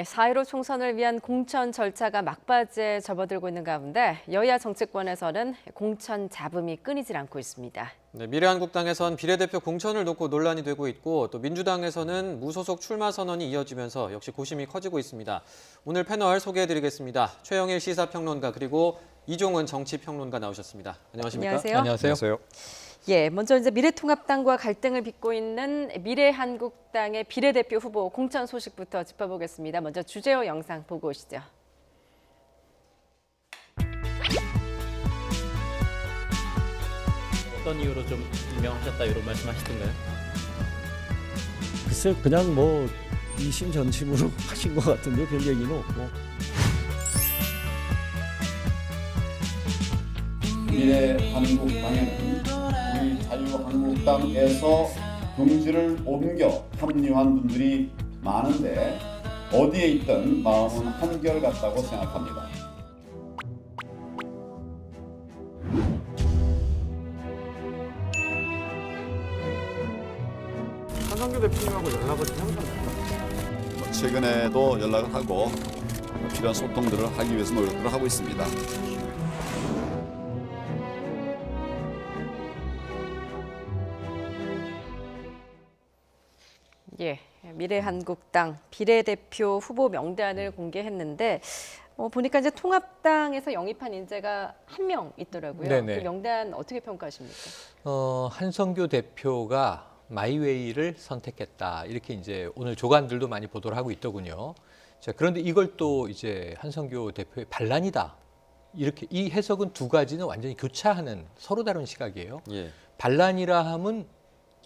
4.15 총선을 위한 공천 절차가 막바지에 접어들고 있는 가운데 여야 정치권에서는 공천 잡음이 끊이질 않고 있습니다. 네, 미래한국당에선 비례대표 공천을 놓고 논란이 되고 있고 또 민주당에서는 무소속 출마 선언이 이어지면서 역시 고심이 커지고 있습니다. 오늘 패널 소개해드리겠습니다. 최영일 시사평론가 그리고 이종은 정치평론가 나오셨습니다. 안녕하십니까? 안녕하세요. 안녕하세요. 먼저 이제 미래통합당과 갈등을 빚고 있는 미래한국당의 비례대표 후보 공천 소식부터 짚어보겠습니다. 먼저 주제호 영상 보고 오시죠. 어떤 이유로 좀 임명하셨다 이런 말씀하시던가요? 글쎄 그냥 뭐 이심전심으로 하신 것 같은데 별 얘기는 없고. 미래한국당에는 우리 자유한국당에서 경지를 옮겨 합류한 분들이 많은데 어디에 있든 마음은 한결같다고 생각합니다. 한성규 대표님하고 연락을 좀 해보셨나요? 최근에도 연락을 하고 필요한 소통들을 하기 위해서 노력을 하고 있습니다. 미래한국당 비례대표 후보 명단을 공개했는데 보니까 이제 통합당에서 영입한 인재가 한 명 있더라고요. 네네. 그 명단 어떻게 평가하십니까? 한성규 대표가 마이웨이를 선택했다. 이렇게 이제 오늘 조간들도 많이 보도를 하고 있더군요. 자, 그런데 이걸 또 이제 한성규 대표의 반란이다. 이렇게 이 해석은 두 가지는 완전히 교차하는 서로 다른 시각이에요. 예. 반란이라 함은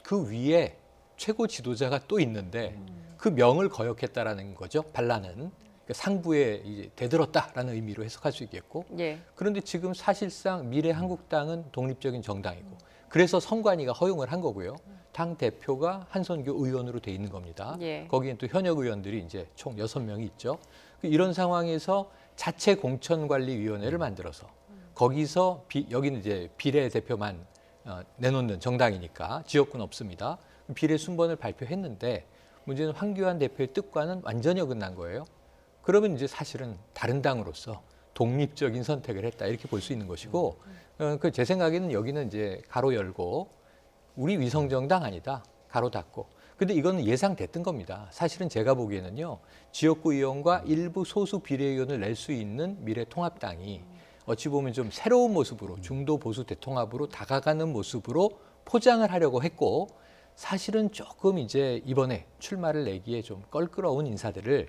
그 위에 최고 지도자가 또 있는데 그 명을 거역했다라는 거죠. 반란은 그러니까 상부에 이제 대들었다라는 의미로 해석할 수 있겠고. 그런데 지금 사실상 미래한국당은 독립적인 정당이고 그래서 선관위가 허용을 한 거고요. 당 대표가 한선교 의원으로 돼 있는 겁니다. 거기엔 또 현역 의원들이 이제 총 6명이 있죠. 이런 상황에서 자체 공천관리위원회를 만들어서 거기서 여기는 이제 비례대표만 내놓는 정당이니까 지역군 없습니다. 비례 순번을 발표했는데 문제는 황교안 대표의 뜻과는 완전히 어긋난 거예요. 그러면 이제 사실은 다른 당으로서 독립적인 선택을 했다 이렇게 볼 수 있는 것이고 제 생각에는 여기는 이제 가로 열고 우리 위성정당 아니다 가로 닫고 근데 이거는 예상됐던 겁니다. 사실은 제가 보기에는요 지역구 의원과 일부 소수 비례의원을 낼 수 있는 미래통합당이 어찌 보면 좀 새로운 모습으로 중도 보수 대통합으로 다가가는 모습으로 포장을 하려고 했고 사실은 조금 이제 이번에 출마를 내기에 좀 껄끄러운 인사들을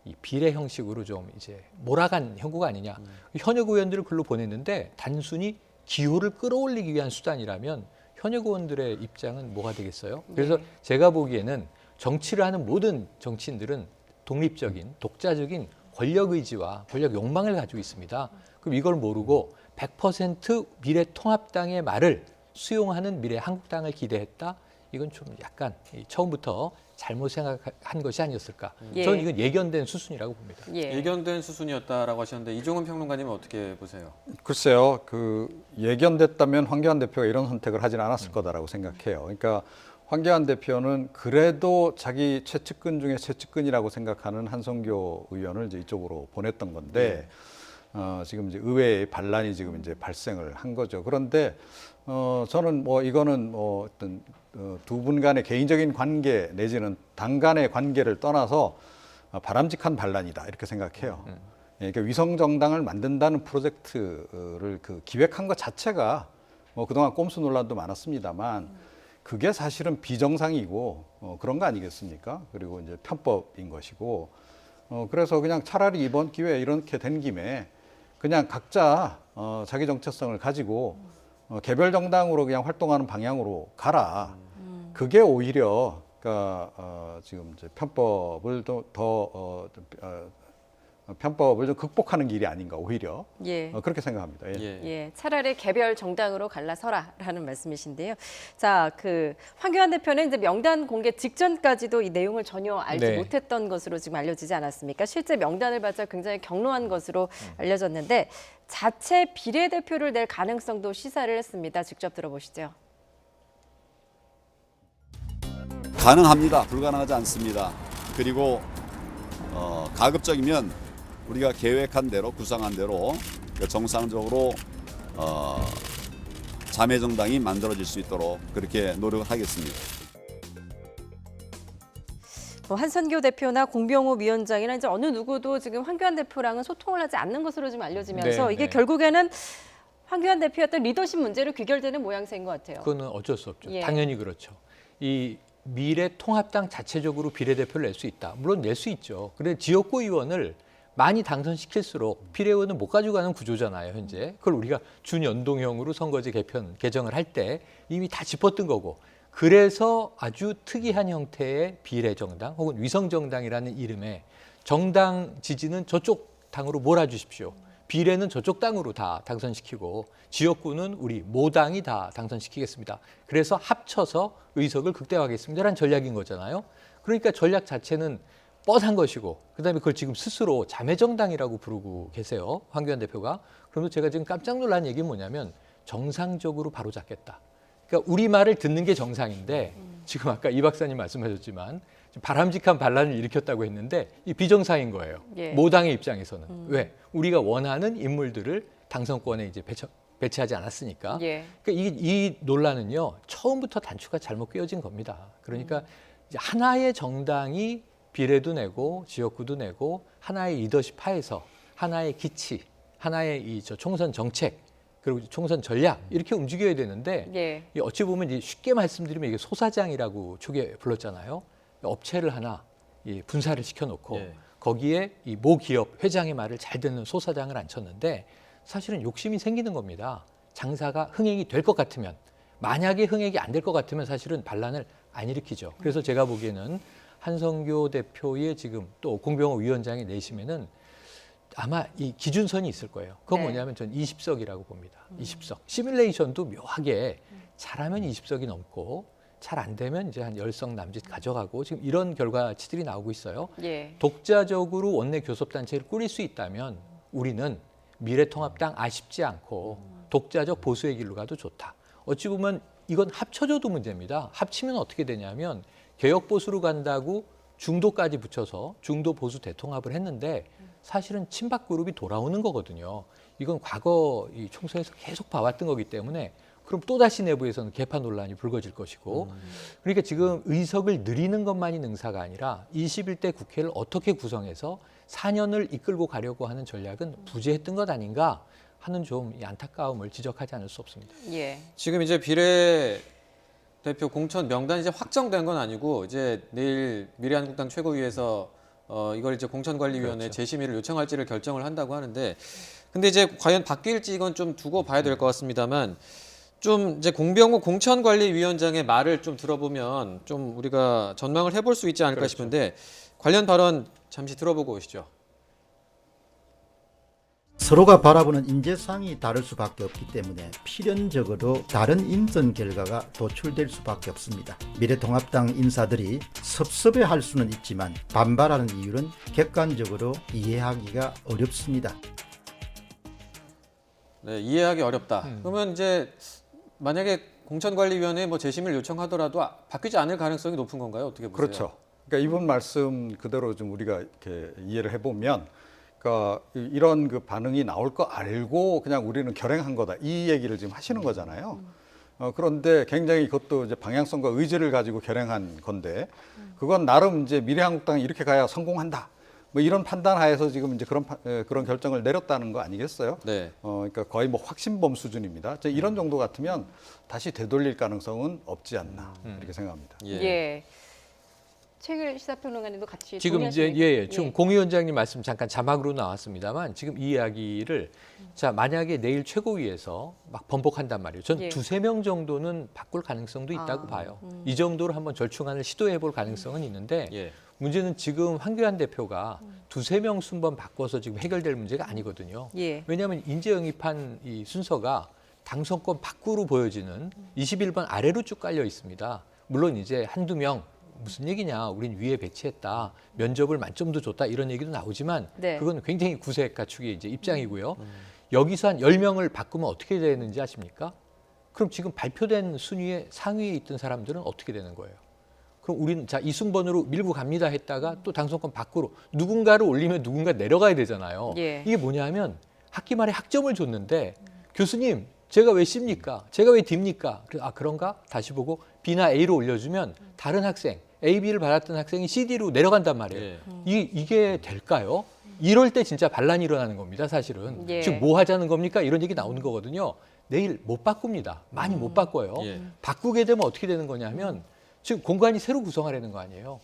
이 비례 형식으로 좀 이제 몰아간 형국가 아니냐. 현역 의원들을 글로 보냈는데 단순히 기호를 끌어올리기 위한 수단이라면 현역 의원들의 입장은 뭐가 되겠어요? 그래서 제가 보기에는 정치를 하는 모든 정치인들은 독립적인, 독자적인 권력 의지와 권력 욕망을 가지고 있습니다. 그럼 이걸 모르고 100% 미래통합당의 말을 수용하는 미래한국당을 기대했다? 이건 좀 약간 처음부터 잘못 생각한 것이 아니었을까. 저는 이건 예견된 수순이라고 봅니다. 예견된 수순이었다라고 하셨는데 이종은 평론가님은 어떻게 보세요? 글쎄요, 예견됐다면 황교안 대표가 이런 선택을 하지는 않았을 거다라고 생각해요. 그러니까 황교안 대표는 그래도 자기 최측근 중에 최측근이라고 생각하는 한성교 의원을 이제 이쪽으로 보냈던 건데 지금 이제 의회의 반란이 지금 이제 발생을 한 거죠. 그런데 저는 이거는 어떤 두 분 간의 개인적인 관계 내지는 당 간의 관계를 떠나서 바람직한 반란이다 이렇게 생각해요. 그러니까 위성 정당을 만든다는 프로젝트를 기획한 것 자체가 그동안 꼼수 논란도 많았습니다만 그게 사실은 비정상이고 그런 거 아니겠습니까? 그리고 이제 편법인 것이고 그래서 그냥 차라리 이번 기회에 이렇게 된 김에 그냥 각자 자기 정체성을 가지고 개별 정당으로 그냥 활동하는 방향으로 가라. 그게 오히려 그러니까 지금 이제 편법을 편법을 좀 극복하는 길이 아닌가 오히려 그렇게 생각합니다. 차라리 개별 정당으로 갈라서라라는 말씀이신데요. 자, 황교안 대표는 이제 명단 공개 직전까지도 이 내용을 전혀 알지 못했던 것으로 지금 알려지지 않았습니까? 실제 명단을 받자 굉장히 경로한 것으로 알려졌는데 자체 비례대표를 낼 가능성도 시사를 했습니다. 직접 들어보시죠. 가능합니다. 불가능하지 않습니다. 그리고 가급적이면 우리가 계획한 대로 구상한 대로 정상적으로 자매정당이 만들어질 수 있도록 그렇게 노력을 하겠습니다. 한선교 대표나 공병호 위원장이나 이제 어느 누구도 지금 황교안 대표랑은 소통을 하지 않는 것으로 좀 알려지면서 네, 이게 네. 결국에는 황교안 대표였던 리더십 문제로 귀결되는 모양새인 것 같아요. 그거는 어쩔 수 없죠. 예. 당연히 그렇죠. 이 미래통합당 자체적으로 비례대표를 낼 수 있다. 물론 낼 수 있죠. 그런데 지역구 의원을 많이 당선시킬수록 비례의원은 못 가져가는 구조잖아요, 현재. 그걸 우리가 준연동형으로 선거제 개정을 할 때 이미 다 짚었던 거고. 그래서 아주 특이한 형태의 비례정당 혹은 위성정당이라는 이름의 정당 지지는 저쪽 당으로 몰아주십시오. 비례는 저쪽 당으로 다 당선시키고 지역구는 우리 모당이 다 당선시키겠습니다. 그래서 합쳐서 의석을 극대화하겠습니다라는 전략인 거잖아요. 그러니까 전략 자체는 뻔한 것이고 그다음에 그걸 지금 스스로 자매정당이라고 부르고 계세요. 황교안 대표가. 그러면서 제가 지금 깜짝 놀란 얘기는 뭐냐면 정상적으로 바로잡겠다. 그러니까 우리 말을 듣는 게 정상인데 지금 아까 이 박사님 말씀하셨지만 바람직한 반란을 일으켰다고 했는데 이 비정상인 거예요. 예. 모당의 입장에서는. 왜? 우리가 원하는 인물들을 당선권에 이제 배치하지 않았으니까. 예. 그러니까 이 논란은요. 처음부터 단추가 잘못 꿰어진 겁니다. 그러니까 이제 하나의 정당이 비례도 내고 지역구도 내고 하나의 리더십 하에서 하나의 기치, 하나의 이 총선 정책 그리고 총선 전략 이렇게 움직여야 되는데 예. 이 어찌 보면 이제 쉽게 말씀드리면 이게 소사장이라고 초기에 불렀잖아요. 업체를 하나 분사를 시켜놓고 예. 거기에 이 모 기업 회장의 말을 잘 듣는 소사장을 앉혔는데 사실은 욕심이 생기는 겁니다. 장사가 흥행이 될 것 같으면 만약에 흥행이 안 될 것 같으면 사실은 반란을 안 일으키죠. 그래서 제가 보기에는 한선교 대표의 지금 또 공병호 위원장의 내심에는 아마 이 기준선이 있을 거예요. 그건 네. 뭐냐면 전 20석이라고 봅니다. 20석. 시뮬레이션도 묘하게 잘하면 20석이 넘고 잘 안 되면 이제 한 10석 남짓 가져가고 지금 이런 결과치들이 나오고 있어요. 예. 독자적으로 원내 교섭단체를 꾸릴 수 있다면 우리는 미래통합당 아쉽지 않고 독자적 보수의 길로 가도 좋다. 어찌 보면 이건 합쳐져도 문제입니다. 합치면 어떻게 되냐면 개혁보수로 간다고 중도까지 붙여서 중도 보수 대통합을 했는데 사실은 친박 그룹이 돌아오는 거거든요. 이건 과거 이 총선에서 계속 봐왔던 거기 때문에 그럼 또다시 내부에서는 개파 논란이 불거질 것이고 그러니까 지금 의석을 늘리는 것만이 능사가 아니라 21대 국회를 어떻게 구성해서 4년을 이끌고 가려고 하는 전략은 부재했던 것 아닌가 하는 좀 이 안타까움을 지적하지 않을 수 없습니다. 예. 지금 이제 비례대표 공천 명단이 이제 확정된 건 아니고 이제 내일 미래한국당 최고위에서 이걸 이제 공천관리위원회 그렇죠. 재심의를 요청할지를 결정을 한다고 하는데 근데 이제 과연 바뀔지 이건 좀 두고 봐야 될 것 같습니다만 좀 이제 공병호 공천관리위원장의 말을 좀 들어보면 좀 우리가 전망을 해볼 수 있지 않을까 그렇죠. 싶은데 관련 발언 잠시 들어보고 오시죠. 서로가 바라보는 인재상이 다를 수밖에 없기 때문에 필연적으로 다른 인선 결과가 도출될 수밖에 없습니다. 미래통합당 인사들이 섭섭해할 수는 있지만 반발하는 이유는 객관적으로 이해하기가 어렵습니다. 네, 이해하기 어렵다. 그러면 이제 만약에 공천관리위원회에 뭐 재심을 요청하더라도 바뀌지 않을 가능성이 높은 건가요? 어떻게 보세요? 그렇죠. 그러니까 이분 말씀 그대로 좀 우리가 이렇게 이해를 해보면, 그러니까 이런 그 반응이 나올 거 알고 그냥 우리는 결행한 거다 이 얘기를 지금 하시는 거잖아요. 그런데 굉장히 그것도 이제 방향성과 의지를 가지고 결행한 건데, 그건 나름 이제 미래한국당이 이렇게 가야 성공한다. 뭐 이런 판단하에서 지금 이제 그런 결정을 내렸다는 거 아니겠어요? 네. 그러니까 거의 뭐 확신범 수준입니다. 이런 정도 같으면 다시 되돌릴 가능성은 없지 않나 이렇게 생각합니다. 예. 예. 최길 시사평론가님도 같이 지금 이제 동의하십니까? 지금 공 위원장님 말씀 잠깐 자막으로 나왔습니다만 지금 이 이야기를 자 만약에 내일 최고위에서 막 번복한단 말이에요. 전 예. 두세 명 정도는 바꿀 가능성도 있다고 봐요. 이 정도로 한번 절충안을 시도해 볼 가능성은 있는데 예. 문제는 지금 황교안 대표가 두세 명 순번 바꿔서 지금 해결될 문제가 아니거든요. 예. 왜냐하면 인재 영입한 이 순서가 당선권 밖으로 보여지는 21번 아래로 쭉 깔려 있습니다. 물론 이제 한두 명 무슨 얘기냐, 우린 위에 배치했다, 면접을 만점도 줬다 이런 얘기도 나오지만 네. 그건 굉장히 구색 갖추기의 이제 입장이고요. 여기서 한 10명을 바꾸면 어떻게 되는지 아십니까? 그럼 지금 발표된 순위에 상위에 있던 사람들은 어떻게 되는 거예요? 그럼 우리는 자, 이 순번으로 밀고 갑니다 했다가 또 당선권 밖으로 누군가를 올리면 누군가 내려가야 되잖아요. 예. 이게 뭐냐면 학기 말에 학점을 줬는데 교수님 제가 왜 C입니까? 제가 왜 D입니까? 아 그런가? 다시 보고 B나 A로 올려주면 다른 학생 A, B를 받았던 학생이 C, D로 내려간단 말이에요. 예. 이게 될까요? 이럴 때 진짜 반란이 일어나는 겁니다. 사실은. 예. 지금 뭐 하자는 겁니까? 이런 얘기 나오는 거거든요. 내일 못 바꿉니다. 많이 못 바꿔요. 예. 바꾸게 되면 어떻게 되는 거냐면 지금 공간이 새로 구성하려는 거 아니에요.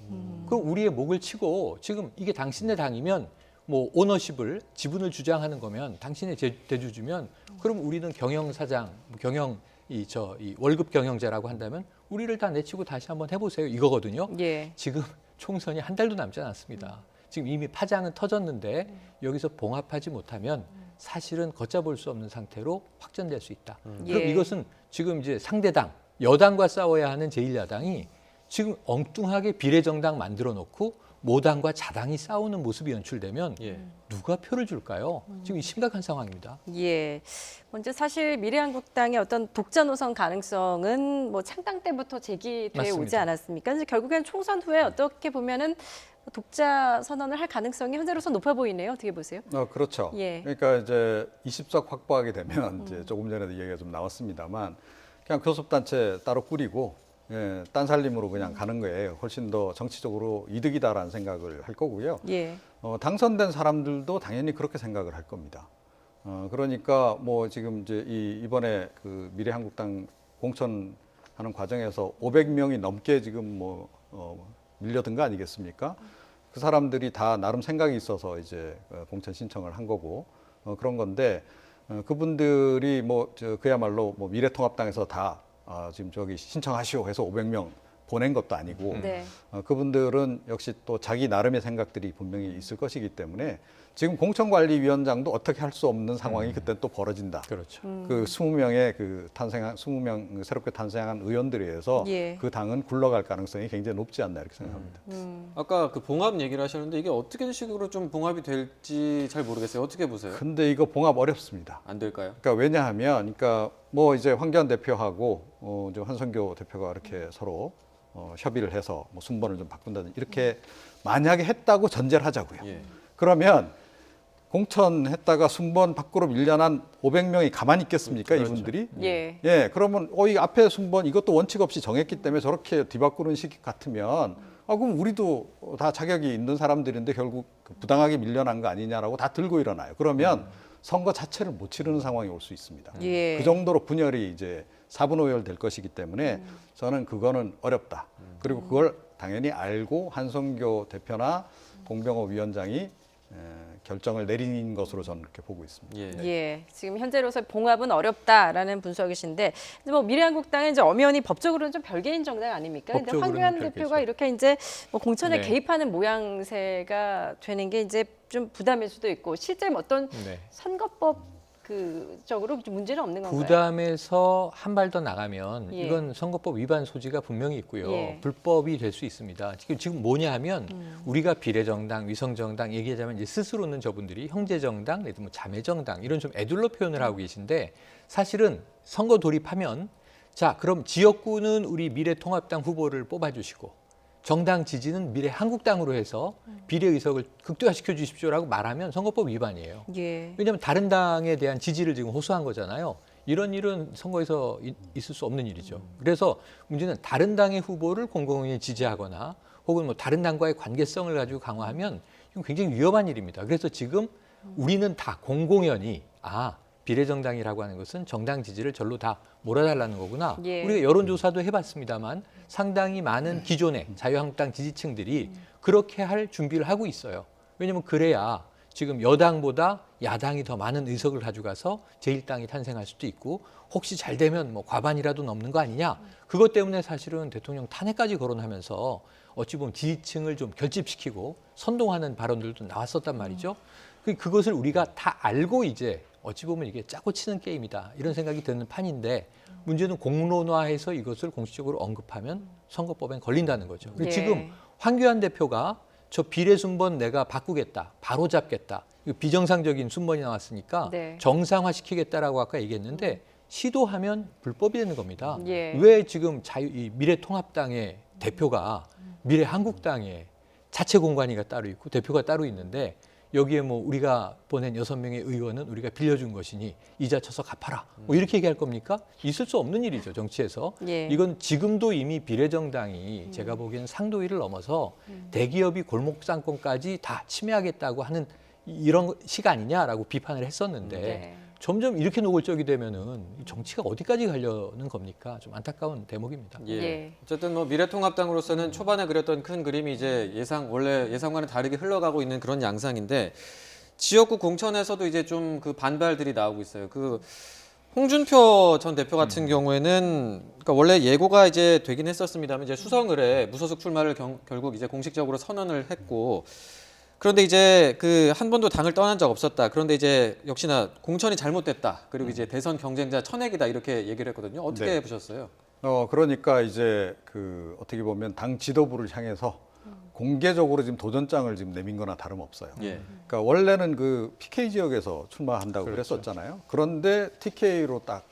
그럼 우리의 목을 치고 지금 이게 당신네 당이면 뭐 오너십을 지분을 주장하는 거면 당신의 대주주면 그럼 우리는 경영사장, 경영 이 월급 경영자라고 한다면 우리를 다 내치고 다시 한번 해보세요 이거거든요. 예. 지금 총선이 한 달도 남지 않았습니다. 지금 이미 파장은 터졌는데 여기서 봉합하지 못하면 사실은 걷잡을 수 없는 상태로 확전될 수 있다. 그럼 예. 이것은 지금 이제 상대당 여당과 싸워야 하는 제1야당이 지금 엉뚱하게 비례정당 만들어 놓고 모당과 자당이 싸우는 모습이 연출되면 예. 누가 표를 줄까요? 지금 심각한 상황입니다. 예. 먼저 사실 미래한국당의 어떤 독자 노선 가능성은 뭐 창당 때부터 제기돼 오지 맞습니다. 않았습니까? 그래서 결국엔 총선 후에 어떻게 보면은 독자 선언을 할 가능성이 현재로서 높아 보이네요. 어떻게 보세요? 그렇죠. 예. 그러니까 이제 20석 확보하게 되면 이제 조금 전에도 얘기가 좀 나왔습니다만 그냥 교섭단체 따로 꾸리고 예, 딴 살림으로 그냥 가는 거예요. 훨씬 더 정치적으로 이득이다라는 생각을 할 거고요. 예. 당선된 사람들도 당연히 그렇게 생각을 할 겁니다. 그러니까 뭐 지금 이제 이번에 그 미래한국당 공천하는 과정에서 500명이 넘게 지금 뭐 밀려든 거 아니겠습니까? 그 사람들이 다 나름 생각이 있어서 이제 공천 신청을 한 거고 그런 건데 그분들이 그야말로 뭐 미래통합당에서 다 지금 저기 신청하시오 해서 500명 보낸 것도 아니고 네. 그분들은 역시 또 자기 나름의 생각들이 분명히 있을 것이기 때문에 지금 공천관리위원장도 어떻게 할 수 없는 상황이 그때 또 벌어진다. 그렇죠. 그 20명의 그 20명 새롭게 탄생한 의원들에 의해서 예. 그 당은 굴러갈 가능성이 굉장히 높지 않나 이렇게 생각합니다. 아까 그 봉합 얘기를 하셨는데 이게 어떻게 식으로 좀 봉합이 될지 잘 모르겠어요. 어떻게 보세요? 근데 이거 봉합 어렵습니다. 안 될까요? 그러니까 왜냐하면, 그러니까 뭐 이제 황교안 대표하고 이제 한성교 대표가 이렇게 서로 협의를 해서 뭐 순번을 좀 바꾼다든지 이렇게 만약에 했다고 전제를 하자고요. 예. 그러면 공천했다가 순번 밖으로 밀려난 500명이 가만히 있겠습니까? 그렇죠. 이분들이? 예. 예, 그러면 이 앞에 순번 이것도 원칙 없이 정했기 때문에 저렇게 뒤바꾸는 식 같으면 그럼 우리도 다 자격이 있는 사람들인데 결국 부당하게 밀려난 거 아니냐라고 다 들고 일어나요. 그러면 선거 자체를 못 치르는 상황이 올 수 있습니다. 예. 그 정도로 분열이 이제 사분오열 될 것이기 때문에 저는 그거는 어렵다. 그리고 그걸 당연히 알고 한성교 대표나 공병호 위원장이 결정을 내린 것으로 저는 그렇게 보고 있습니다. 예. 예, 지금 현재로서 봉합은 어렵다라는 분석이신데, 이제 뭐 미래한국당은 이제 엄연히 법적으로는 좀 별개인 정당 아닙니까? 근데 법적으로는 황교안 별개죠. 대표가 이렇게 이제 뭐 공천에 네. 개입하는 모양새가 되는 게 이제 좀 부담일 수도 있고, 실제 뭐 어떤 네. 선거법 그적으로 좀 문제는 없는 건가요? 부담에서 한 발 더 나가면 예. 이건 선거법 위반 소지가 분명히 있고요. 예. 불법이 될 수 있습니다. 지금 뭐냐 하면 우리가 비례정당, 위성정당 얘기하자면 이제 스스로는 저분들이 형제정당, 내지 뭐 자매정당 이런 좀 애둘러 표현을 하고 계신데 사실은 선거 돌입하면 자 그럼 지역구는 우리 미래통합당 후보를 뽑아주시고 정당 지지는 미래한국당으로 해서 비례의석을 극대화시켜 주십시오라고 말하면 선거법 위반이에요. 예. 왜냐하면 다른 당에 대한 지지를 지금 호소한 거잖아요. 이런 일은 선거에서 있을 수 없는 일이죠. 그래서 문제는 다른 당의 후보를 공공연히 지지하거나 혹은 뭐 다른 당과의 관계성을 가지고 강화하면 이건 굉장히 위험한 일입니다. 그래서 지금 우리는 다 공공연히 비례정당이라고 하는 것은 정당 지지를 절로 다 몰아달라는 거구나. 예. 우리가 여론조사도 해봤습니다만 상당히 많은 기존의 자유한국당 지지층들이 그렇게 할 준비를 하고 있어요. 왜냐하면 그래야 지금 여당보다 야당이 더 많은 의석을 가져가서 제1당이 탄생할 수도 있고 혹시 잘 되면 뭐 과반이라도 넘는 거 아니냐. 그것 때문에 사실은 대통령 탄핵까지 거론하면서 어찌 보면 지지층을 좀 결집시키고 선동하는 발언들도 나왔었단 말이죠. 그것을 우리가 다 알고 이제 어찌 보면 이게 짜고 치는 게임이다 이런 생각이 드는 판인데 문제는 공론화해서 이것을 공식적으로 언급하면 선거법엔 걸린다는 거죠. 그리고 예. 지금 황교안 대표가 저 비례 순번 내가 바꾸겠다, 바로 잡겠다. 이거 비정상적인 순번이 나왔으니까 네. 정상화시키겠다라고 아까 얘기했는데 시도하면 불법이 되는 겁니다. 예. 왜 지금 이 미래통합당의 대표가 미래한국당에 자체 공관위가 따로 있고 대표가 따로 있는데 여기에 뭐 우리가 보낸 6명의 의원은 우리가 빌려준 것이니 이자 쳐서 갚아라. 뭐 이렇게 얘기할 겁니까? 있을 수 없는 일이죠, 정치에서. 예. 이건 지금도 이미 비례정당이 제가 보기에는 상도위를 넘어서 대기업이 골목상권까지 다 침해하겠다고 하는 이런 시가 아니냐라고 비판을 했었는데 네. 점점 이렇게 노골적이 되면은 이 정치가 어디까지 가려는 겁니까? 좀 안타까운 대목입니다. 예. 예. 어쨌든 뭐 미래통합당으로서는 초반에 그렸던 큰 그림이 이제 원래 예상과는 다르게 흘러가고 있는 그런 양상인데 지역구 공천에서도 이제 좀 그 반발들이 나오고 있어요. 그 홍준표 전 대표 같은 경우에는 그러니까 원래 예고가 이제 되긴 했었습니다만 이제 수성을에 무소속 출마를 결국 이제 공식적으로 선언을 했고 그런데 이제 그 한 번도 당을 떠난 적 없었다. 그런데 이제 역시나 공천이 잘못됐다. 그리고 이제 대선 경쟁자 천액이다 이렇게 얘기를 했거든요. 어떻게 네. 보셨어요? 그러니까 이제 그 어떻게 보면 당 지도부를 향해서 공개적으로 지금 도전장을 지금 내민 거나 다름없어요. 예. 그러니까 원래는 그 PK 지역에서 출마한다고 그렇죠. 그랬었잖아요. 그런데 TK로 딱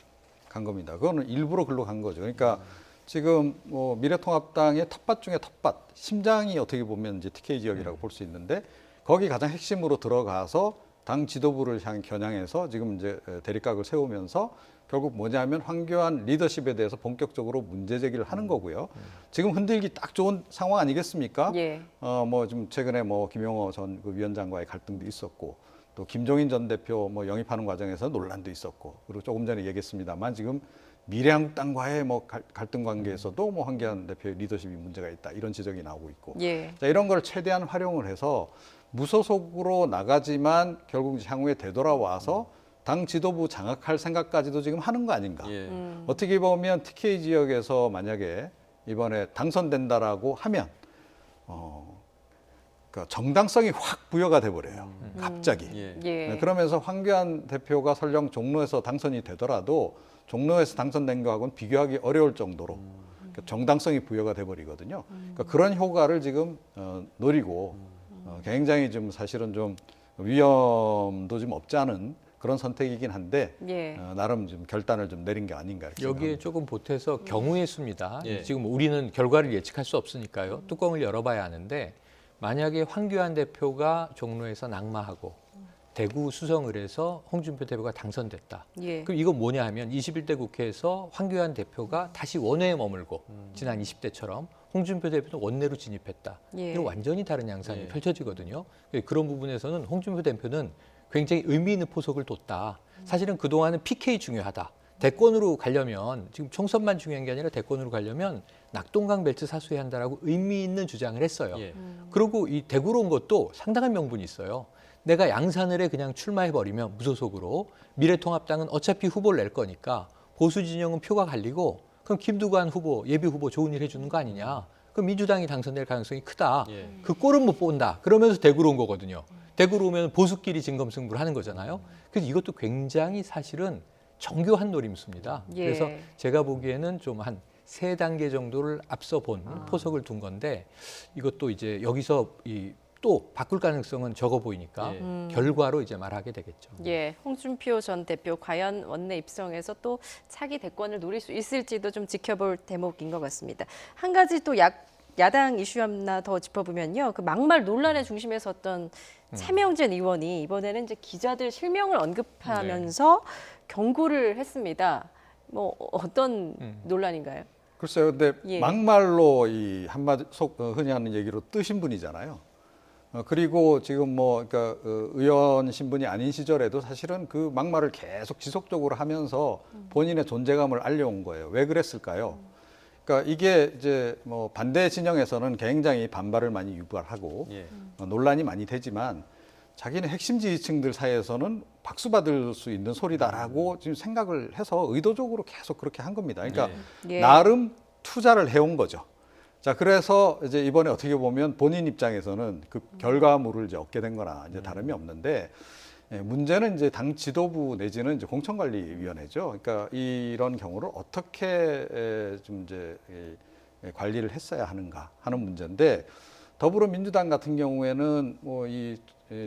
간 겁니다. 그거는 일부러 글로 간 거죠. 그러니까 지금 뭐 미래통합당의 텃밭 중에 텃밭, 심장이 어떻게 보면 이제 TK 지역이라고 볼 수 있는데 거기 가장 핵심으로 들어가서 당 지도부를 향 겨냥해서 지금 이제 대립각을 세우면서 결국 뭐냐면 황교안 리더십에 대해서 본격적으로 문제 제기를 하는 거고요. 지금 흔들기 딱 좋은 상황 아니겠습니까? 예. 뭐 지금 최근에 뭐 김용호 전 그 위원장과의 갈등도 있었고 또 김종인 전 대표 뭐 영입하는 과정에서 논란도 있었고 그리고 조금 전에 얘기했습니다만 지금 미래한국당과의 뭐 갈등 관계에서도 뭐 황교안 대표의 리더십이 문제가 있다 이런 지적이 나오고 있고 예. 자, 이런 걸 최대한 활용을 해서 무소속으로 나가지만 결국 향후에 되돌아와서 당 지도부 장악할 생각까지도 지금 하는 거 아닌가. 예. 어떻게 보면 TK 지역에서 만약에 이번에 당선된다라고 하면 그러니까 정당성이 확 부여가 돼버려요. 갑자기. 예. 예. 네, 그러면서 황교안 대표가 설령 종로에서 당선이 되더라도 종로에서 당선된 거하고는 비교하기 어려울 정도로 그러니까 정당성이 부여가 돼버리거든요. 그러니까 그런 효과를 지금 노리고 굉장히 좀 사실은 좀 위험도 좀 없지 않은 그런 선택이긴 한데 예. 나름 좀 결단을 좀 내린 게 아닌가 이렇게 여기에 생각합니다. 조금 보태서 경우의 수입니다. 예. 지금 우리는 결과를 예측할 수 없으니까요. 뚜껑을 열어봐야 하는데 만약에 황교안 대표가 종로에서 낙마하고 대구 수성을에서 홍준표 대표가 당선됐다. 예. 그럼 이건 뭐냐 하면 21대 국회에서 황교안 대표가 다시 원외에 머물고 지난 20대처럼 홍준표 대표는 원내로 진입했다. 예. 이건 완전히 다른 양상이 예. 펼쳐지거든요. 그런 부분에서는 홍준표 대표는 굉장히 의미 있는 포석을 뒀다. 사실은 그동안은 PK 중요하다. 대권으로 가려면 지금 총선만 중요한 게 아니라 대권으로 가려면 낙동강 벨트 사수해야 한다라고 의미 있는 주장을 했어요. 예. 그리고 이 대구로 온 것도 상당한 명분이 있어요. 내가 양산을에 그냥 출마해버리면 무소속으로 미래통합당은 어차피 후보를 낼 거니까 보수 진영은 표가 갈리고 그럼 김두관 후보, 예비 후보 좋은 일 해주는 거 아니냐. 그럼 민주당이 당선될 가능성이 크다. 예. 그 꼴은 못 본다. 그러면서 대구로 온 거거든요. 대구로 오면 보수끼리 진검승부를 하는 거잖아요. 그래서 이것도 굉장히 사실은 정교한 노림수입니다. 예. 그래서 제가 보기에는 좀 한 3단계 정도를 앞서 본 포석을 둔 건데 이것도 이제 여기서 또 바꿀 가능성은 적어 보이니까 예. 결과로 이제 말하게 되겠죠. 예, 홍준표 전 대표 과연 원내 입성해서 또 차기 대권을 노릴 수 있을지도 좀 지켜볼 대목인 것 같습니다. 한 가지 또 야당 이슈 하나 더 짚어보면요, 그 막말 논란의 중심에 섰던 차명진 의원이 이번에는 이제 기자들 실명을 언급하면서 경고를 했습니다. 뭐 어떤 논란인가요? 글쎄요, 근데 예. 막말로 이 한마디 흔히 하는 얘기로 뜨신 분이잖아요. 그리고 지금 뭐 그러니까 의원 신분이 아닌 시절에도 사실은 그 막말을 계속 지속적으로 하면서 본인의 존재감을 알려온 거예요. 왜 그랬을까요? 그러니까 이게 이제 뭐 반대 진영에서는 굉장히 반발을 많이 유발하고 예. 논란이 많이 되지만 자기는 핵심 지지층들 사이에서는 박수 받을 수 있는 소리다라고 지금 생각을 해서 의도적으로 계속 그렇게 한 겁니다. 그러니까 예. 나름 투자를 해온 거죠. 자, 그래서 이제 이번에 어떻게 보면 본인 입장에서는 그 결과물을 이제 얻게 된 거나 이제 다름이 없는데 문제는 이제 당 지도부 내지는 이제 공천관리위원회죠. 그러니까 이런 경우를 어떻게 좀 이제 관리를 했어야 하는가 하는 문제인데 더불어민주당 같은 경우에는 뭐 이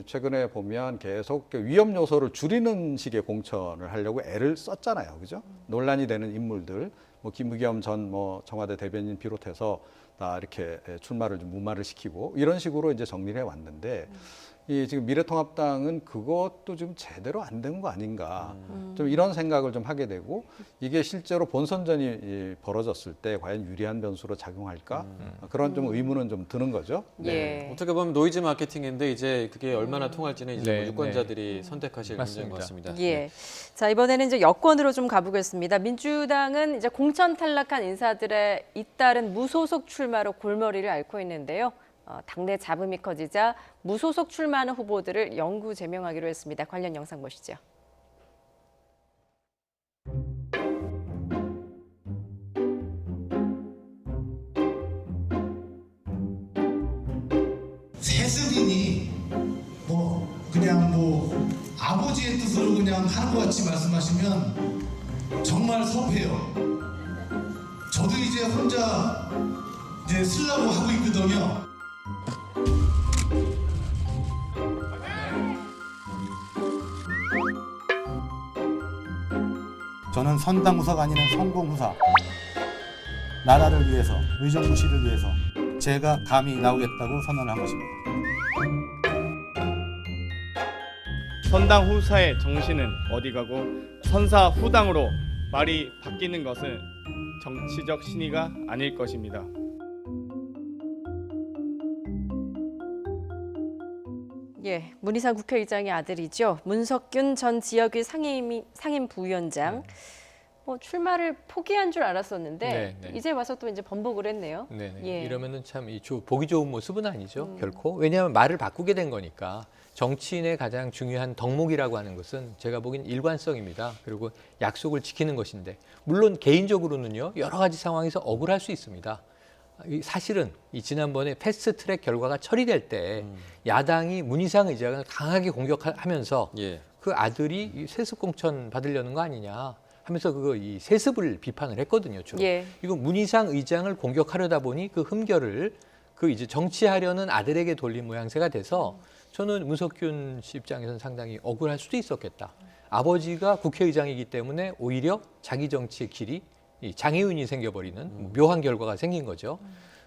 최근에 보면 계속 위험 요소를 줄이는 식의 공천을 하려고 애를 썼잖아요. 그죠? 논란이 되는 인물들, 뭐 김의겸 전 뭐 청와대 대변인 비롯해서 다 이렇게 출마를 좀 무마를 시키고 이런 식으로 이제 정리를 해왔는데 이 지금 미래통합당은 그것도 좀 제대로 안 된 거 아닌가 좀 이런 생각을 좀 하게 되고 이게 실제로 본선전이 벌어졌을 때 과연 유리한 변수로 작용할까 그런 좀 의문은 좀 드는 거죠. 예. 어떻게 보면 노이즈 마케팅인데 이제 그게 얼마나 통할지는 이제 네, 뭐 유권자들이 선택하실 문제인 맞습니다. 것 같습니다. 예. 자, 이번에는 이제 여권으로 좀 가보겠습니다. 민주당은 이제 공천 탈락한 인사들의 잇따른 무소속 출마로 골머리를 앓고 있는데요. 당내 잡음이 커지자 무소속 출마하는 후보들을 영구 제명하기로 했습니다. 관련 영상 보시죠. 세습이니 그냥 아버지의 뜻으로 그냥 하는 것 같이 말씀하시면 정말 섭해요. 저도 이제 혼자 쓰려고 하고 있거든요. 저는 선당후사가 아니라 성공후사. 나라를 위해서, 의정부시를 위해서 제가 감히 나오겠다고 선언을 한 것입니다. 선당 후사의 정신은 어디 가고 선사 후당으로 말이 바뀌는 것은 정치적 신의가 아닐 것입니다. 예, 문희상 국회의장의 아들이죠. 문석균 전 지역위 상임 부위원장. 출마를 포기한 줄 알았었는데 네, 네. 이제 와서 또 이제 번복을 했네요. 네네. 예. 이러면은 참 보기 좋은 모습은 아니죠, 결코. 왜냐하면 말을 바꾸게 된 거니까. 정치인의 가장 중요한 덕목이라고 하는 것은 제가 보기엔 일관성입니다. 그리고 약속을 지키는 것인데 물론 개인적으로는요 여러 가지 상황에서 억울할 수 있습니다. 사실은 지난번에 패스트트랙 결과가 처리될 때 야당이 문희상 의장을 강하게 공격하면서 예. 그 아들이 세습 공천 받으려는 거 아니냐 하면서 이 세습을 비판을 했거든요. 주로. 예. 이거 문희상 의장을 공격하려다 보니 그 흠결을 이제 정치하려는 아들에게 돌린 모양새가 돼서 저는 문석균 씨 입장에서는 상당히 억울할 수도 있었겠다. 아버지가 국회의장이기 때문에 오히려 자기 정치의 길이 장애인이 생겨버리는 묘한 결과가 생긴 거죠.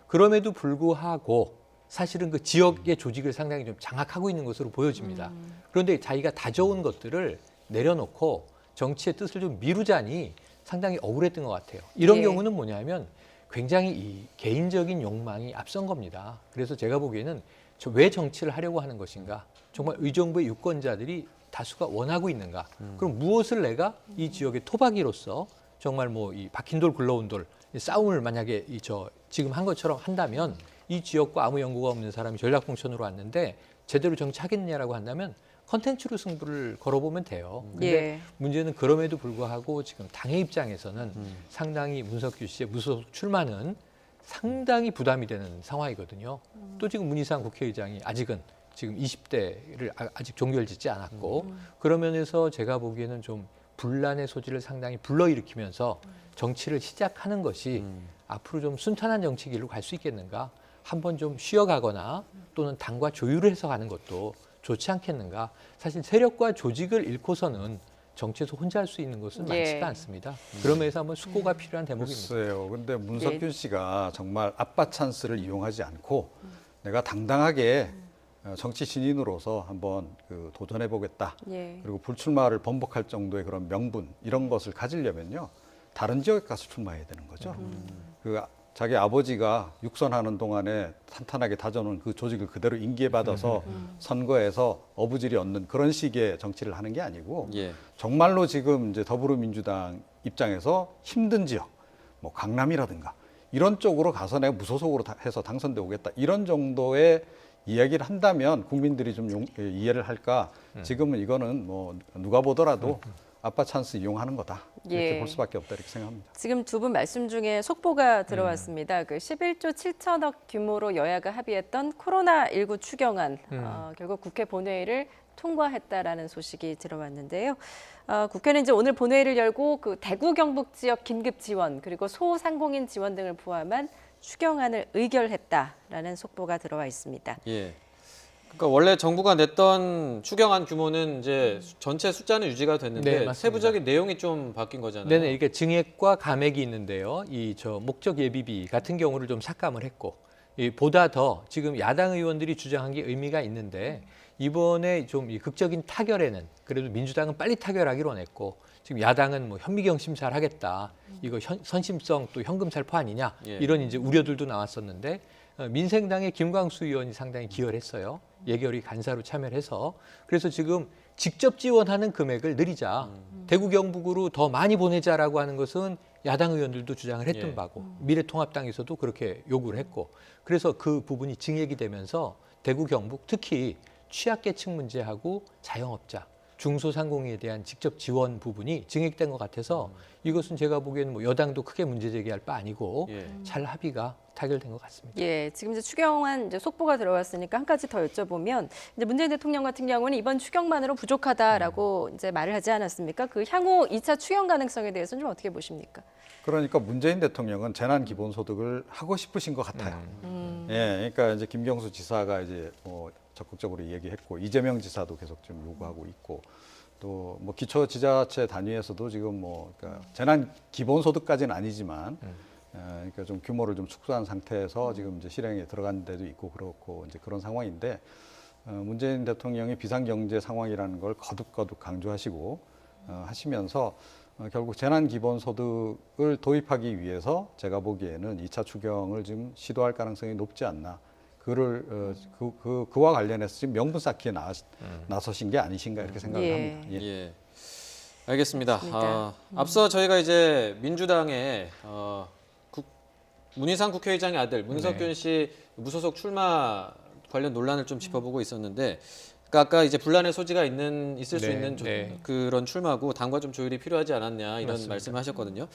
그럼에도 불구하고 사실은 그 지역의 조직을 상당히 좀 장악하고 있는 것으로 보여집니다. 그런데 자기가 다져온 것들을 내려놓고 정치의 뜻을 좀 미루자니 상당히 억울했던 것 같아요. 이런 예. 경우는 뭐냐면 굉장히 이 개인적인 욕망이 앞선 겁니다. 그래서 제가 보기에는 왜 정치를 하려고 하는 것인가? 정말 의정부의 유권자들이 다수가 원하고 있는가? 그럼 무엇을 내가 이 지역의 토박이로서 정말 이 박힌 돌 굴러온 돌 싸움을 만약에 지금 한 것처럼 한다면 이 지역과 아무 연고가 없는 사람이 전략공천으로 왔는데 제대로 정치하겠느냐라고 한다면 컨텐츠로 승부를 걸어보면 돼요. 근데 예. 문제는 그럼에도 불구하고 지금 당의 입장에서는 상당히 문석규 씨의 무소속 출마는 상당히 부담이 되는 상황이거든요. 또 지금 문희상 국회의장이 아직은 지금 20대를 아직 종결짓지 않았고 그런 면에서 제가 보기에는 좀 분란의 소지를 상당히 불러일으키면서 정치를 시작하는 것이 앞으로 좀 순탄한 정치 길로 갈 수 있겠는가? 한번 좀 쉬어가거나 또는 당과 조율을 해서 가는 것도 좋지 않겠는가? 사실 세력과 조직을 잃고서는 정치에서 혼자 할 수 있는 것은 예. 많지가 않습니다. 그런 면에서 한번 숙고가 필요한 대목입니다. 글쎄요. 근데 문석균 씨가 정말 아빠 찬스를 이용하지 않고 내가 당당하게 정치 신인으로서 한번 도전해 보겠다. 예. 그리고 불출마를 번복할 정도의 그런 명분 이런 것을 가지려면요 다른 지역에 가서 출마해야 되는 거죠. 자기 아버지가 육선하는 동안에 탄탄하게 다져놓은 그 조직을 그대로 인계받아서 선거에서 어부질이 얻는 그런 식의 정치를 하는 게 아니고 예. 정말로 지금 이제 더불어민주당 입장에서 힘든 지역, 강남이라든가 이런 쪽으로 가서 내가 무소속으로 해서 당선돼 오겠다 이런 정도의 이야기를 한다면 국민들이 좀 이해를 할까? 지금은 이거는 누가 보더라도 아빠 찬스 이용하는 거다. 이렇게 예. 볼 수밖에 없다 이렇게 생각합니다. 지금 두 분 말씀 중에 속보가 들어왔습니다. 11조 7천억 규모로 여야가 합의했던 코로나19 추경안 결국 국회 본회의를 통과했다라는 소식이 들어왔는데요. 국회는 이제 오늘 본회의를 열고 대구 경북 지역 긴급 지원 그리고 소상공인 지원 등을 포함한 추경안을 의결했다라는 속보가 들어와 있습니다. 예. 그러니까 원래 정부가 냈던 추경안 규모는 이제 전체 숫자는 유지가 됐는데 네, 맞습니다. 세부적인 내용이 좀 바뀐 거잖아요. 네네, 이게 증액과 감액이 있는데요. 이 목적 예비비 같은 경우를 좀 삭감을 했고, 이 보다 더 지금 야당 의원들이 주장한 게 의미가 있는데 이번에 좀 이 극적인 타결에는 그래도 민주당은 빨리 타결하기로 원했고 지금 야당은 뭐 현미경 심사를 하겠다. 이거 선심성 또 현금 살포 아니냐 이런 이제 우려들도 나왔었는데 민생당의 김광수 의원이 상당히 기여를 했어요. 예결위 간사로 참여를 해서 그래서 지금 직접 지원하는 금액을 늘리자. 대구 경북으로 더 많이 보내자라고 하는 것은 야당 의원들도 주장을 했던 바고 미래통합당에서도 그렇게 요구를 했고 그래서 그 부분이 증액이 되면서 대구 경북 특히 취약계층 문제하고 자영업자 중소상공인에 대한 직접 지원 부분이 증액된 것 같아서 이것은 제가 보기에는 뭐 여당도 크게 문제 제기할 바 아니고 잘 합의가 타결된 것 같습니다. 예, 지금 이제 추경안 이제 속보가 들어왔으니까 한 가지 더 여쭤보면 이제 문재인 대통령 같은 경우는 이번 추경만으로 부족하다라고 이제 말을 하지 않았습니까? 그 향후 2차 추경 가능성에 대해서는 좀 어떻게 보십니까? 그러니까 문재인 대통령은 재난 기본소득을 하고 싶으신 것 같아요. 예, 그러니까 이제 김경수 지사가 이제 적극적으로 얘기했고 이재명 지사도 계속 좀 요구하고 있고 또 뭐 기초지자체 단위에서도 지금 그러니까 재난 기본소득까지는 아니지만 그러니까 좀 규모를 좀 축소한 상태에서 지금 이제 실행에 들어간 데도 있고 그렇고 이제 그런 상황인데 문재인 대통령이 비상경제 상황이라는 걸 거듭거듭 강조하시고 하시면서 결국 재난 기본소득을 도입하기 위해서 제가 보기에는 2차 추경을 지금 시도할 가능성이 높지 않나. 그와 관련해서 지금 명분 쌓기에 나서신 게 아니신가 이렇게 생각을 합니다. 예. 알겠습니다. 앞서 저희가 이제 민주당의 문희상 국회의장의 아들 문석균 씨 무소속 출마 관련 논란을 좀 짚어보고 있었는데 그러니까 아까 이제 분란의 소지가 있을 수 있는 그런 출마고 당과 좀 조율이 필요하지 않았냐 이런 말씀하셨거든요.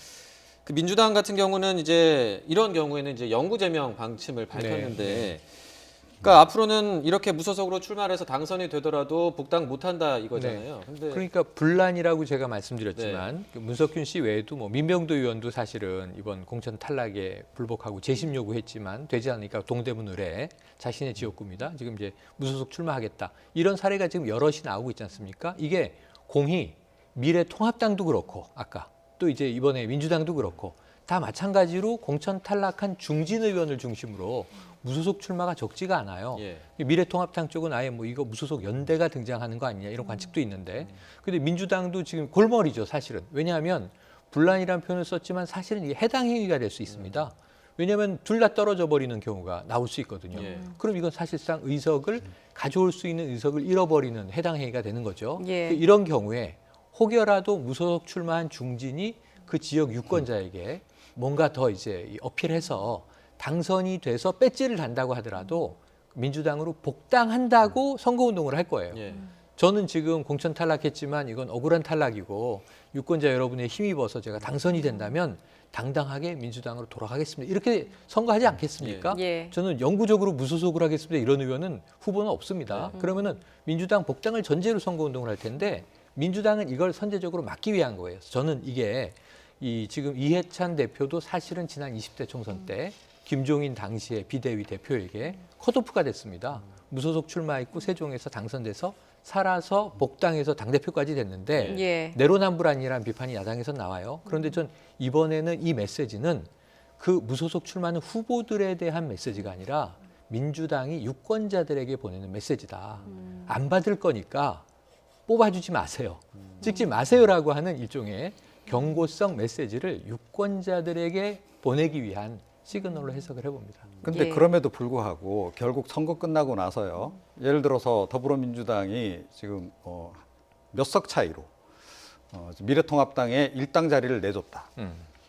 그 민주당 같은 경우는 이제 이런 경우에는 이제 영구 제명 방침을 밝혔는데, 그러니까 앞으로는 이렇게 무소속으로 출마를 해서 당선이 되더라도 복당 못한다 이거잖아요. 근데 그러니까 분란이라고 제가 말씀드렸지만 그 문석균 씨 외에도 뭐 민병도 의원도 사실은 이번 공천 탈락에 불복하고 재심 요구했지만 되지 않으니까 동대문 의뢰 자신의 지역구입니다. 지금 이제 무소속 출마하겠다 이런 사례가 지금 여럿이 나오고 있지 않습니까? 이게 공히 미래통합당도 그렇고 아까 또 이제 이번에 민주당도 그렇고 다 마찬가지로 공천 탈락한 중진 의원을 중심으로 무소속 출마가 적지가 않아요. 미래통합당 쪽은 아예 뭐 이거 무소속 연대가 등장하는 거 아니냐 이런 관측도 있는데 근데 민주당도 지금 골머리죠 사실은. 왜냐하면 분란이라는 표현을 썼지만 사실은 이게 해당 행위가 될 수 있습니다. 왜냐하면 둘 다 떨어져 버리는 경우가 나올 수 있거든요. 그럼 이건 사실상 의석을 가져올 수 있는 의석을 잃어버리는 해당 행위가 되는 거죠. 이런 경우에 혹여라도 무소속 출마한 중진이 그 지역 유권자에게 뭔가 더 이제 어필해서 당선이 돼서 배지를 단다고 하더라도 민주당으로 복당한다고 선거운동을 할 거예요. 저는 지금 공천 탈락했지만 이건 억울한 탈락이고 유권자 여러분의 힘입어서 제가 당선이 된다면 당당하게 민주당으로 돌아가겠습니다. 이렇게 선거하지 않겠습니까? 저는 영구적으로 무소속으로 하겠습니다. 이런 의원은 후보는 없습니다. 그러면은 민주당 복당을 전제로 선거운동을 할 텐데 민주당은 이걸 선제적으로 막기 위한 거예요. 저는 이게 지금 이해찬 대표도 사실은 지난 20대 총선 때 김종인 당시의 비대위 대표에게 컷오프가 됐습니다. 무소속 출마했고 세종에서 당선돼서 살아서 복당해서 당대표까지 됐는데 내로남불아니라는 비판이 야당에서 나와요. 그런데 전 이번에는 이 메시지는 그 무소속 출마하는 후보들에 대한 메시지가 아니라 민주당이 유권자들에게 보내는 메시지다. 안 받을 거니까 뽑아주지 마세요. 찍지 마세요라고 하는 일종의 경고성 메시지를 유권자들에게 보내기 위한 시그널로 해석을 해봅니다. 근데 그럼에도 불구하고 결국 선거 끝나고 나서요. 예를 들어서 더불어민주당이 지금 몇 석 차이로 미래통합당에 일당 자리를 내줬다.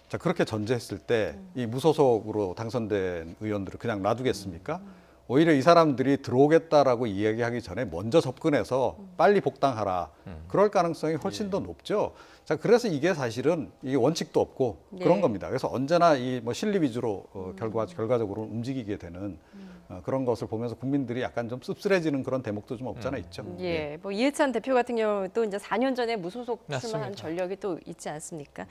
자, 그렇게 전제했을 때 이 무소속으로 당선된 의원들을 그냥 놔두겠습니까? 오히려 이 사람들이 들어오겠다라고 이야기하기 전에 먼저 접근해서 빨리 복당하라. 그럴 가능성이 훨씬 더 높죠. 자, 그래서 이게 사실은 이게 원칙도 없고 그런 겁니다. 그래서 언제나 이 뭐 실리 위주로 결과적으로 움직이게 되는 그런 것을 보면서 국민들이 약간 좀 씁쓸해지는 그런 대목도 좀 없잖아 있죠. 예, 뭐 이해찬 대표 같은 경우도 이제 4년 전에 무소속 출마한 맞습니다. 전력이 또 있지 않습니까?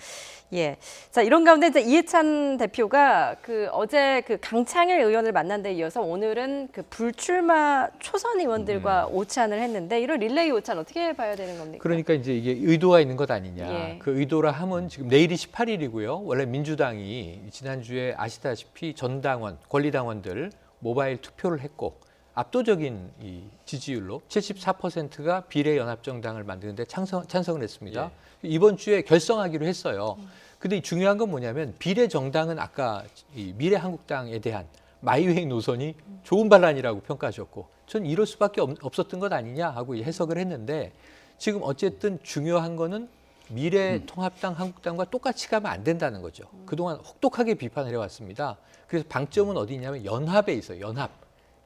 예. 자, 이런 가운데 이제 이해찬 대표가 그 어제 그 강창일 의원을 만난 데 이어서 오늘은 그 불출마 초선 의원들과 오찬을 했는데 이런 릴레이 오찬 어떻게 봐야 되는 겁니까? 그러니까 이제 이게 의도가 있는 것 아니냐. 예. 그 의도라 함은 지금 내일이 18일이고요. 원래 민주당이 지난주에 아시다시피 전당원, 권리당원들 모바일 투표를 했고 압도적인 이 지지율로 74%가 비례연합정당을 만드는데 찬성을 했습니다. 이번 주에 결성하기로 했어요. 근데 중요한 건 뭐냐면 비례정당은 아까 이 미래한국당에 대한 마이웨이 노선이 좋은 반란이라고 평가하셨고 전 이럴 수밖에 없었던 것 아니냐 하고 해석을 했는데 지금 어쨌든 중요한 거는 미래통합당, 한국당과 똑같이 가면 안 된다는 거죠. 그동안 혹독하게 비판을 해왔습니다. 그래서 방점은 어디 있냐면 연합에 있어요. 연합.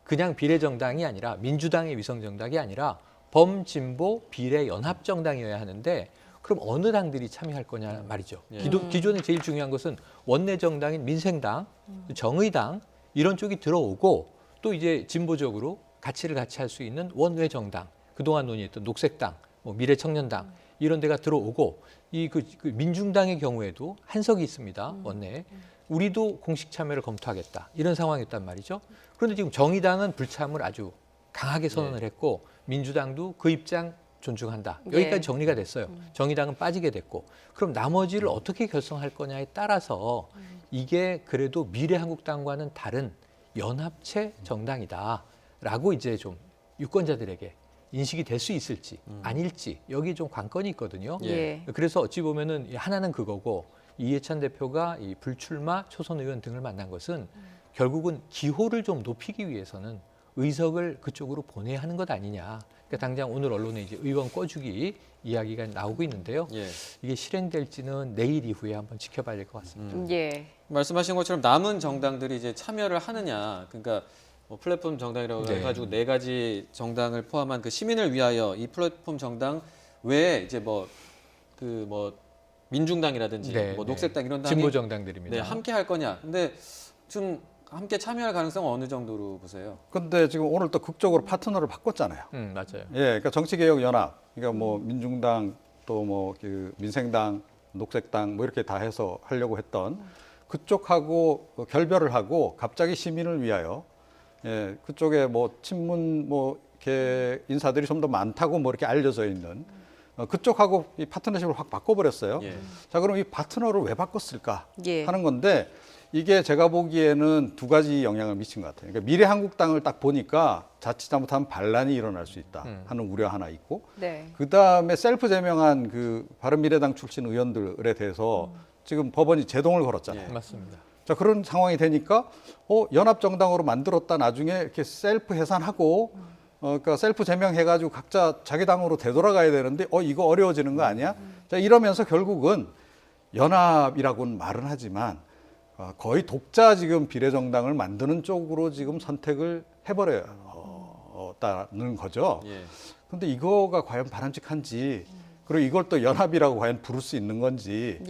그냥 비례정당이 아니라 민주당의 위성정당이 아니라 범진보 비례연합정당이어야 하는데 그럼 어느 당들이 참여할 거냐 말이죠. 기존에 제일 중요한 것은 원내정당인 민생당, 정의당 이런 쪽이 들어오고 또 이제 진보적으로 가치를 같이 할 수 있는 원외정당, 그동안 논의했던 녹색당, 뭐 미래청년당 이런 데가 들어오고 그 민중당의 경우에도 한석이 있습니다. 원내에. 우리도 공식 참여를 검토하겠다. 이런 상황이었단 말이죠. 그런데 지금 정의당은 불참을 아주 강하게 선언을 했고 민주당도 그 입장 존중한다. 여기까지 정리가 됐어요. 정의당은 빠지게 됐고 그럼 나머지를 어떻게 결성할 거냐에 따라서 이게 그래도 미래한국당과는 다른 연합체 정당이다라고 이제 좀 유권자들에게 인식이 될 수 있을지 아닐지 여기 좀 관건이 있거든요. 그래서 어찌 보면은 하나는 그거고 이해찬 대표가 이 불출마 초선 의원 등을 만난 것은 결국은 기호를 좀 높이기 위해서는 의석을 그쪽으로 보내야 하는 것 아니냐. 그러니까 당장 오늘 언론에 이제 의원 꿔주기 이야기가 나오고 있는데요. 이게 실행될지는 내일 이후에 한번 지켜봐야 될 것 같습니다. 말씀하신 것처럼 남은 정당들이 이제 참여를 하느냐. 그러니까 뭐 플랫폼 정당이라고 해가지고 4가지 정당을 포함한 그 시민을 위하여 이 플랫폼 정당 외에 이제 뭐 민중당이라든지 뭐 녹색당 이런 당이 진보 정당들입니다. 함께 할 거냐. 근데 좀 함께 참여할 가능성은 어느 정도로 보세요? 근데 지금 오늘 또 극적으로 파트너를 바꿨잖아요. 맞아요. 그러니까 정치개혁연합, 그러니까 뭐 민중당 또 뭐 그 민생당, 녹색당 뭐 이렇게 다 해서 하려고 했던 그쪽하고 결별을 하고 갑자기 시민을 위하여 그쪽에 뭐 친문 뭐 이렇게 인사들이 좀 더 많다고 뭐 이렇게 알려져 있는 그쪽하고 이 파트너십을 확 바꿔버렸어요. 자, 그럼 이 파트너를 왜 바꿨을까 하는 건데 이게 제가 보기에는 2가지 영향을 미친 것 같아요. 그러니까 미래한국당을 딱 보니까 자칫 잘못하면 반란이 일어날 수 있다 하는 우려 하나 있고 그다음에 셀프 제명한 그 바른미래당 출신 의원들에 대해서 지금 법원이 제동을 걸었잖아요. 맞습니다. 자, 그런 상황이 되니까 연합정당으로 만들었다 나중에 이렇게 셀프 해산하고 그러니까 셀프 제명해가지고 각자 자기 당으로 되돌아가야 되는데 이거 어려워지는 거 아니야? 자, 이러면서 결국은 연합이라고는 말은 하지만 거의 독자 지금 비례정당을 만드는 쪽으로 지금 선택을 해버렸다는 거죠. 그런데 이거가 과연 바람직한지 그리고 이걸 또 연합이라고 과연 부를 수 있는 건지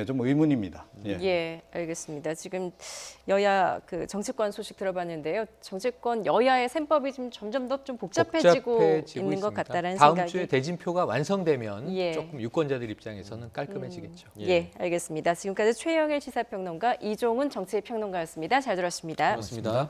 좀 의문입니다. 알겠습니다. 지금 여야 그 정치권 소식 들어봤는데요. 정치권 여야의 셈법이 좀 점점 더 좀 복잡해지고 있는 있습니다. 것 같다라는 다음 생각이. 주에 대진표가 완성되면 조금 유권자들 입장에서는 깔끔해지겠죠. 알겠습니다. 지금까지 최영일 시사평론가, 이종훈 정치평론가였습니다. 잘 들었습니다. 고맙습니다.